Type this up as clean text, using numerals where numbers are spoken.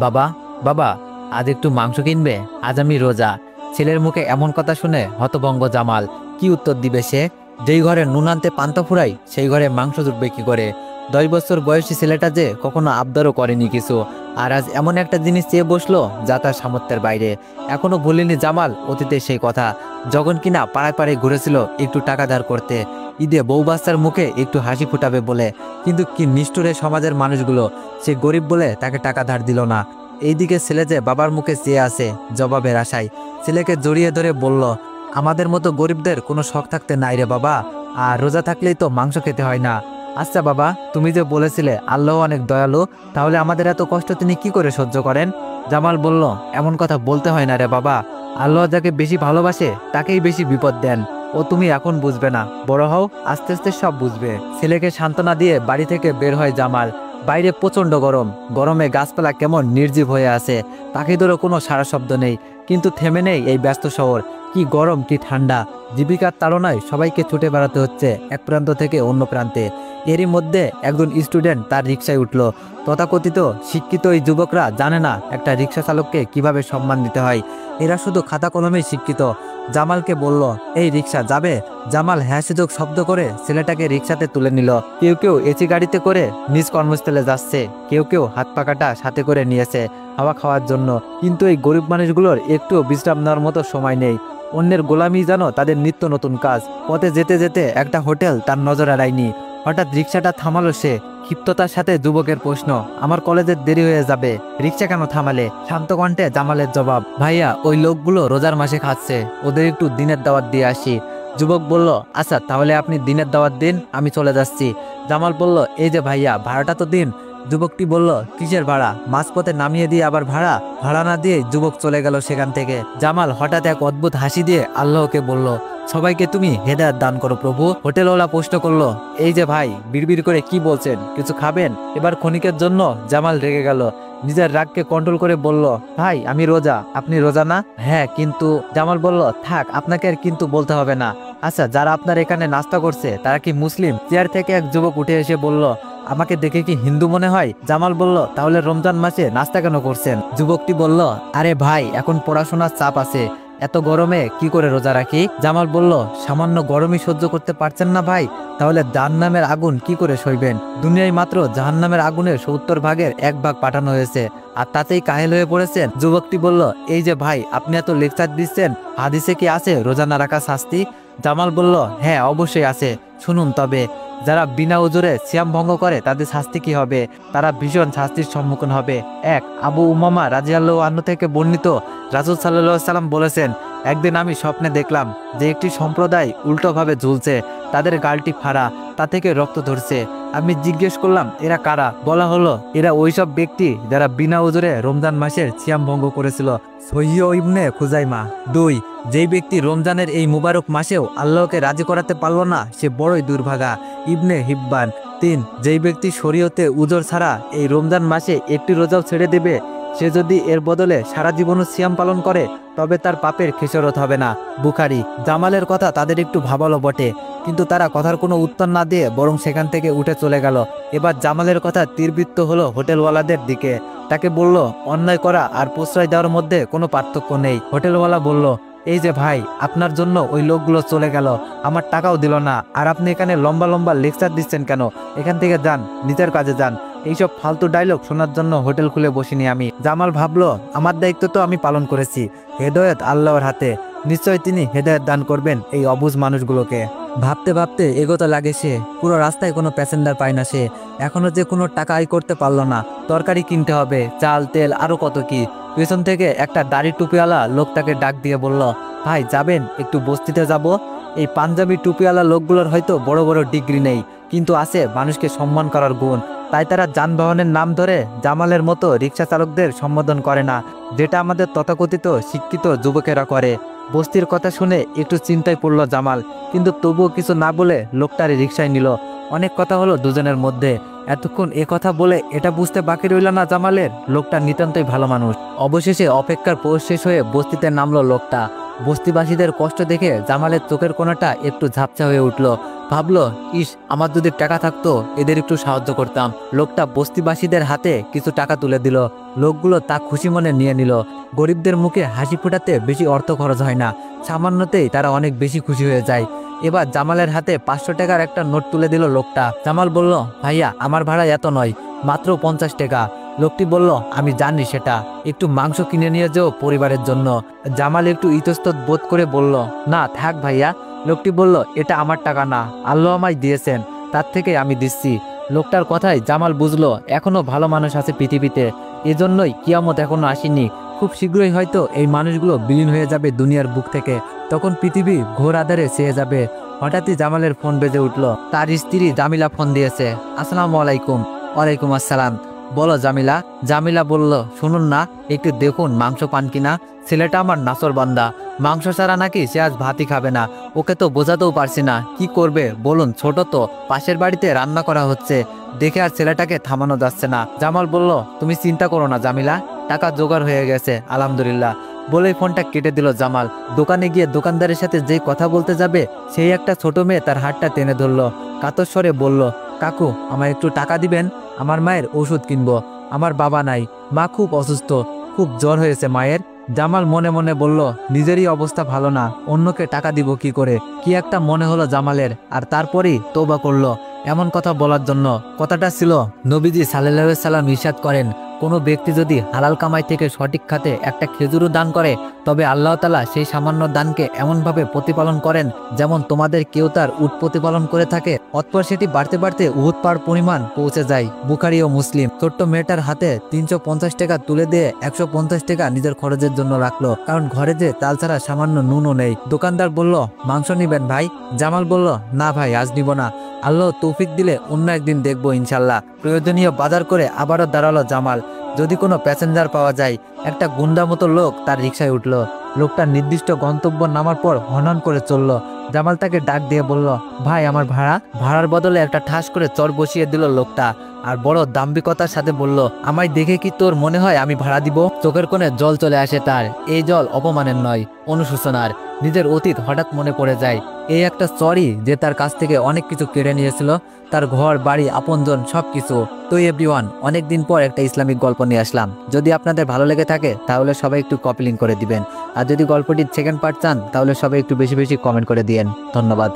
বাবা, বাবা, আজ একটু মাংস কিনবে? আজ আমি রোজা। ছেলের মুখে এমন কথা শুনে হতভম্ব জামাল। কি উত্তর দিবে সে? যেই ঘরে নুন আনতে পান্তা ফুরাই সেই ঘরে মাংস জুটবে কি করে? 10 বছর বয়সী ছেলেটা যে কখনো আবদারও করেনি কিছু, আর আজ এমন একটা জিনিস চেয়ে বসলো যা তার সামর্থ্যের বাইরে। এখনো ভুলিনি জামাল অতীতের সেই কথা, যখন কিনা পাড়ায় পাড়ায় ঘুরেছিল একটু টাকা ধার করতে, ঈদে বউ বাচ্চার মুখে একটু হাসি ফুটাবে বলে। কিন্তু কি নিষ্ঠুরে সমাজের মানুষগুলো! সে গরিব বলে তাকে টাকা ধার দিল না। এইদিকে ছেলে যে বাবার মুখে চেয়ে আছে জবাবের আশায়। ছেলেকে জড়িয়ে ধরে বলল, আমাদের মতো গরিবদের কোনো শখ থাকতে নাই রে বাবা, আর রোজা থাকলেই তো মাংস খেতে হয় না। আচ্ছা বাবা, তুমি যে বলেছিলে আল্লাহ অনেক দয়ালু, তাহলে আমাদের এত কষ্ট তিনি কি করে সহ্য করেন? জামাল বলল, এমন কথা বলতে হয় না রে বাবা। আল্লাহ যাকে বেশি ভালোবাসে তাকেই বেশি বিপদ দেন। ও তুমি এখন বুঝবে না, বড় হও, আস্তে আস্তে সব বুঝবে। ছেলেকে সান্ত্বনা দিয়ে বাড়ি থেকে বের হয় জামাল। বাইরে প্রচন্ড গরম, গরমে গাছপালা কেমন নির্জীব হয়ে আছে, পাখিদেরও কোনো সারা শব্দ নেই। কিন্তু থেমে নেই এই ব্যস্ত শহর। কি গরম, কি ঠান্ডা! জীবিকার তাড়নায় সবাইকে ছুটে বেড়াতে হচ্ছে এক প্রান্ত থেকে অন্য প্রান্তে। এরই মধ্যে একজন স্টুডেন্ট তার রিকশায় উঠল। তথাকথিত শিক্ষিত এই যুবকরা জানে না একটা রিকশা চালককে কিভাবে সম্মান দিতে হয়। এরা শুধু খাতা কলমেই শিক্ষিত। জামালকে বলল, এই রিকশা যাবে? জামাল হ্যাঁ সুযোগ শব্দ করে ছেলেটাকে রিকশাতে তুলে নিল। কেউ কেউ এসি গাড়িতে করে নিজ কর্মস্থলে যাচ্ছে, কেউ কেউ হাত পাকাটা সাথে করে নিয়েছে হাওয়া খাওয়ার জন্য। কিন্তু এই গরিব মানুষগুলোর একটু বিশ্রাম নেওয়ার মতো সময় নেই। অন্যের গোলামি যেন তাদের নিত্য নতুন কাজ। পথে যেতে যেতে একটা হোটেল তার নজর এড়ায়নি। হঠাৎ রিকশাটা থামালো সে। ক্ষিপ্ততার সাথে যুবকের প্রশ্ন, আমার কলেজের দেরি হয়ে যাবে, রিকশা কেন থামালে? শান্ত কণ্ঠে জামালের জবাব, ভাইয়া ওই লোকগুলো রোজার মাসে খাচ্ছে, ওদের একটু দিনের দাওয়াত দিয়ে আসি। যুবক বলল, আচ্ছা তাহলে আপনি দিনের দাওয়াত দিন, আমি চলে যাচ্ছি। জামাল বলল, এই যে ভাইয়া, ভাড়াটা তো দিন। যুবকটি বলল, কিসের ভাড়া? মাঝপথে নামিয়ে দিয়ে আবার ভাড়া? ভাড়া না দিয়ে যুবক চলে গেল সেখান থেকে। জামাল হঠাৎ এক অদ্ভুত হাসি দিয়ে আল্লাহকে বলল, সবাইকে তুমি হেদায়েত দান করো প্রভু। হোটেলওয়ালা প্রশ্ন করলো, এই যে ভাই, বিড়বিড় করে কি বলছেন, কিছু খাবেন? এবার ক্ষণিকের জন্য জামাল রেগে গেল। নিজের রাগকে কন্ট্রোল করে বলল, ভাই আমি রোজা, আপনি রোজা না? হ্যাঁ কিন্তু। জামাল বলল, থাক, আপনাকে আর কিন্তু বলতে হবে না। আচ্ছা, যারা আপনার এখানে নাস্তা করছে তারা কি মুসলিম? চেয়ার থেকে এক যুবক উঠে এসে বলল, আমাকে দেখে কি হিন্দু মনে হয়? জামাল বলল, তাহলে রমজান মাসে নাস্তা কেন করছেন? যুবকটি বলল, আরে ভাই, এখন পড়াশোনার চাপ আছে, এত গরমে কি করে রোজা রাখি? জামাল বলল, সামান্য গরমই সহ্য করতে পারছেন না ভাই, তাহলে জাহান্নামের আগুন কি করে সইবেন? দুনিয়ায় মাত্র জাহান্নামের আগুনের 70 ভাগের 1 ভাগ পাঠানো হয়েছে, আর তাতেই কাহেল হয়ে পড়েছেন। যুবকটি বলল, এই যে ভাই, আপনি এত লেকচার দিচ্ছেন, হাদিসে কি আছে রোজা না রাখা শাস্তি? জামাল বলল, হ্যাঁ অবশ্যই আছে, শুনুন তবে। যারা বিনা ওজরে সিয়াম ভঙ্গ করে তাদের শাস্তি কি হবে? তারা ভীষণ শাস্তির সম্মুখীন হবে। এক, আবু উমামা রাদিয়াল্লাহু আনহু থেকে বর্ণিত, রাসূল সাল্লাল্লাহু আলাইহি সাল্লাম বলেছেন, একদিন আমি স্বপ্নে দেখলাম যে একটি সম্প্রদায় উল্টোভাবে ঝুলছে, তাদের গালটি ফাড়া, তা থেকে রক্ত ধরছে। আমি জিজ্ঞেস করলাম, এরা কারা? বলা হলো, এরা ওইসব ব্যক্তি যারা বিনা ওজরে রমজান মাসের সিয়াম ভঙ্গ করেছিল। সহিহ ইবনে খুজাইমা। 2, যেই ব্যক্তি রমজানের এই মুবারক মাসেও আল্লাহকে রাজি করাতে পারল না সে বড়ই দুর্ভাগা। ইবনে হিব্বান। 3, যেই ব্যক্তি শরীয়তে উজর ছাড়া এই রমজান মাসে একটি রোজাও ছেড়ে দেবে, সে যদি এর বদলে সারা জীবনও সিয়াম পালন করে তবে তার পাপের খেসারত হবে না। বুখারী। জামালের কথা তাদের একটু ভাবালো বটে, কিন্তু তারা কথার কোনো উত্তর না দিয়ে বরং সেখান থেকে উঠে চলে গেল। এবার জামালের কথা তীরবৃত্ত হলো হোটেলওয়ালাদের দিকে। তাকে বলল, অন্যায় করা আর প্রশ্রয় দেওয়ার মধ্যে কোনো পার্থক্য নেই। হোটেলওয়ালা বলল, এই যে ভাই, আপনার জন্য ওই লোকগুলো চলে গেল, আমার টাকাও দিল না, আর আপনি এখানে লম্বা লম্বা লেকচার দিচ্ছেন কেন? এখান থেকে যান, নিজের কাজে যান। এইসব ফালতু ডায়লগ শোনার জন্য হোটেল খুলে বসিনি আমি। জামাল ভাবলো, আমার দায়িত্ব তো আমি পালন করেছি, হেদায়েত আল্লাহর হাতে, নিশ্চয় তিনি হেদায়েত দান করবেন এই অবুঝ মানুষগুলোকে। ভাবতে ভাবতে এগোতে লাগে সে। পুরো রাস্তায় কোনো প্যাসেঞ্জার পায় না সে। এখনো যে কোনো টাকা আয় করতে পারলো না। তরকারি কিনতে হবে, চাল তেল আরো কত কি। পেছন থেকে একটা দাড়ি টুপিওয়ালা লোক তাকে ডাক দিয়ে বলল, ভাই যাবেন, একটু বস্তিতে যাব। এই পাঞ্জাবি টুপিওয়ালা লোকগুলোর হয়তো বড় বড় ডিগ্রি নেই, কিন্তু আছে মানুষকে সম্মান করার গুণ। তাই তারা যানবাহনের নাম ধরে জামালের মতো রিক্সা চালকদের সম্বোধন করে না, যেটা আমাদের তথাকথিত শিক্ষিত যুবকেরা করে। বস্তির কথা শুনে একটু চিন্তায় পড়ল জামাল, কিন্তু তবুও কিছু না বলে লোকটারে রিক্সায় নিল। অনেক কথা হলো দুজনের মধ্যে। এতক্ষণ এ কথা বলে এটা বুঝতে বাকি রইল না জামালের, লোকটা নিতান্তই ভালো মানুষ। অবশেষে অপেক্ষার পর শেষ হয়ে বস্তিতে নামলো লোকটা। বস্তিবাসীদের কষ্ট দেখে জামালের চোখের কোণাটা একটু ঝাপসা হয়ে উঠল। ভাবলো, ইস, আমার যদি টাকা থাকতো এদের একটু সাহায্য করতাম। লোকটা বস্তিবাসীদের হাতে কিছু টাকা তুলে দিল। লোকগুলো তা খুশি মনে নিয়ে নিল। গরিবদের মুখে হাসি ফোটাতে বেশি অর্থ খরচ হয় না, সামান্যতেই তারা অনেক বেশি খুশি হয়ে যায়। এবার জামালের হাতে 500 টাকার একটা নোট তুলে দিল লোকটা। জামাল বলল, ভাইয়া, আমার ভাড়া এত নয়, মাত্র 50 টাকা। লোকটি বলল, আমি জানি সেটা, একটু মাংস কিনে নিয়ে যাও পরিবারের জন্য। জামাল একটু ইতস্তত বোধ করে বলল, না থাক ভাইয়া। লোকটি বলল, এটা আমার টাকা না, আল্লাহ আমায় দিয়েছেন, তার থেকে আমি দিচ্ছি। লোকটার কথায় জামাল বুঝলো এখনো ভালো মানুষ আছে পৃথিবীতে, এজন্যই কিয়ামত এখনো আসেনি। খুব শীঘ্রই হয়তো এই মানুষগুলো বিলীন হয়ে যাবে দুনিয়ার বুক থেকে, তখন পৃথিবী ঘোর আধারে ছেয়ে যাবে। হঠাৎই জামালের ফোন বেজে উঠল। তার স্ত্রী জামিলা ফোন দিয়েছে। আসসালামু আলাইকুম। ওয়ালাইকুম আসসালাম। বলো জামিলা। জামিলা বলল, শুনুন না, একটু দেখুন মাংস পান কিনা। ছেলেটা আমার নাসর বান্দা, মাংস ছাড়া নাকি সে আজ ভাতই খাবে না। ওকে তো বোঝাতেও পারছি না, কি করবে বলুন, ছোট তো, পাশের বাড়িতে রান্না করা হচ্ছে, দেখে আর ছেলেটাকে থামানো যাচ্ছে না। জামাল বলল, তুমি চিন্তা করো না জামিলা, টাকা জোগাড় হয়ে গেছে আলহামদুলিল্লাহ। বলেই ফোনটা কেটে দিল জামাল। দোকানে গিয়ে দোকানদারের সাথে যেই কথা বলতে যাবে, সেই একটা ছোট মেয়ে তার হাতটা টেনে ধরলো। কাতর স্বরে বলল, কাকু, আমায় একটু টাকা দিবেন, আমার মায়ের ওষুধ কিনবো। আমার বাবা নাই, মা খুব অসুস্থ, খুব জ্বর হয়েছে মায়ের। জামাল মনে মনে বলল, নিজেরই অবস্থা ভালো না, অন্যকে টাকা দিব কি করে। কি একটা মনে হলো জামালের, আর তারপরেই তওবা করলো এমন কথা বলার জন্য। কথাটা ছিল, নবীজি সাল্লাল্লাহু আলাইহি সাল্লাম ইরশাদ করেন, কোনো ব্যক্তি যদি হালাল কামাই থেকে সঠিক খাতে একটা খেজুরও দান করে, তবে আল্লাহ তাআলা সেই সামান্য দানকে এমনভাবে প্রতিপালন করেন যেমন তোমাদের কেউ তার উট প্রতিপালন করে থাকে। অতঃপর সেটি বাড়তে বাড়তে উহুদ পাহাড় পরিমাণ পৌঁছে যায়। বুখারী ও মুসলিম। ছোট্ট মেয়েটার হাতে 350 টাকা তুলে দিয়ে 150 টাকা নিজের খরচের জন্য রাখলো, কারণ ঘরে যে চাল ছাড়া সামান্য নুনও নেই। দোকানদার বলল, মাংস নিবেন ভাই? জামাল বলল, না ভাই, আজ নিব না, আল্লাহ তৌফিক দিলে অন্য একদিন দেখবো ইনশাল্লাহ। প্রয়োজনীয় বাজার করে আবারও দাঁড়ালো জামাল। যদি কোনো প্যাসেঞ্জার পাওয়া যায়। একটা গুন্ডা মতো লোক তার রিকশায় উঠলো। লোকটা নির্দিষ্ট গন্তব্য নামার পর হনন করে চলল। জামাল তাকে ডাক দিয়ে বলল, ভাই, আমার ভাড়া। ভাড়ার বদলে একটা ঠাস করে চর বসিয়ে দিল লোকটা, আর বড় দাম্ভিকতার সাথে বলল, আমায় দেখে কি তোর মনে হয় আমি ভাড়া দিব? চোখের কোণে জল চলে আসে তার। এই জল অপমানের নয়, অনুশোচনার। নিজের অতীত হঠাৎ মনে পড়ে যায়। এই একটা চরই যে তার কাছ থেকে অনেক কিছু কেড়ে নিয়েছিল, তার ঘর বাড়ি আপনজন সবকিছু। তো এভরিওয়ান, অনেকদিন পর একটা ইসলামিক গল্প নিয়ে আসলাম। যদি আপনাদের ভালো লেগে থাকে তাহলে সবাই একটু কপি লিঙ্ক করে দিবেন, আর যদি গল্পটির সেকেন্ড পার্ট চান তাহলে সবাই একটু বেশি বেশি কমেন্ট করে দিয়েন। ধন্যবাদ।